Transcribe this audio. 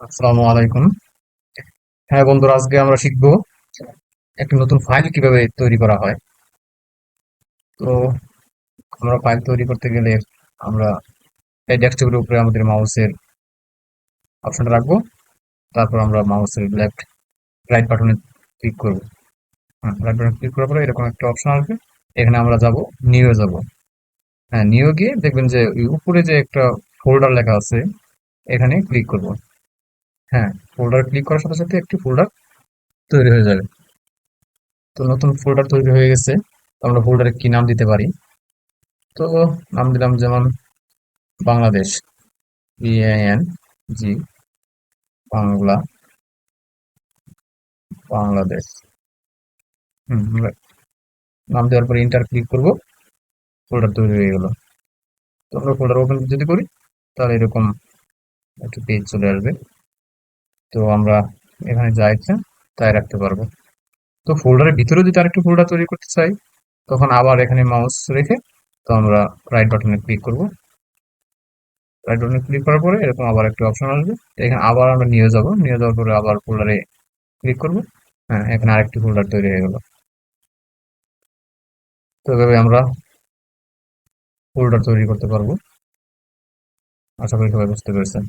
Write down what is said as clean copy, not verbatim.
আসসালামু আলাইকুম। হ্যাঁ বন্ধুরা, আজকে আমরা শিখবো একটি নতুন ফাইল কিভাবে তৈরি করা হয়। তো আমরা ফাইল তৈরি করতে গেলে আমরা এই ডেস্কটপের উপরে আমাদের মাউসের অপশনটা রাখবো। তারপর আমরা মাউসের রাইট বাটনে ক্লিক করবো। হ্যাঁ, রাইট বাটনে ক্লিক করার পরে এরকম একটা অপশন আসবে। এখানে আমরা যাব, নিউ যাব। হ্যাঁ, নিউ গিয়ে দেখবেন যে ওই উপরে যে একটা ফোল্ডার লেখা আছে, এখানে ক্লিক করব। হ্যাঁ, ফোল্ডার ক্লিক করার সাথে সাথে একটি ফোল্ডার তৈরি হয়ে যাবে। তো নতুন ফোল্ডার তৈরি হয়ে গেছে। তো আমরা ফোল্ডারে কি নাম দিতে পারি? তো নাম দিলাম যেমন বাংলাদেশ, BANG, বাংলা, বাংলাদেশ। আমরা নাম দেওয়ার পরে ইন্টার ক্লিক করবো, ফোল্ডার তৈরি হয়ে গেল। তো আমরা ফোল্ডার ওপেন যদি করি, তাহলে এরকম একটা পেজ চলে আসবে। তো আমরা এখানে যা ইচ্ছা তাই রাখতে পারবো। তো ফোল্ডারের ভিতরে যদি আরেকটি ফোল্ডার তৈরি করতে চাই, তখন আবার এখানে মাউস রেখে তো আমরা রাইট বাটনে ক্লিক করব। রাইট বাটনে ক্লিক করার পরে এরকম আবার একটা অপশন আসবে। এখানে আবার আমরা নিয়ে যাব, নিয়ে যাওয়ার পরে আবার ফোল্ডারে ক্লিক করব। হ্যাঁ, এখানে আরেকটি ফোল্ডার তৈরি হয়ে গেল। তো এভাবে আমরা ফোল্ডার তৈরি করতে পারবো। আশা করি সবাই বুঝতে পেরেছেন।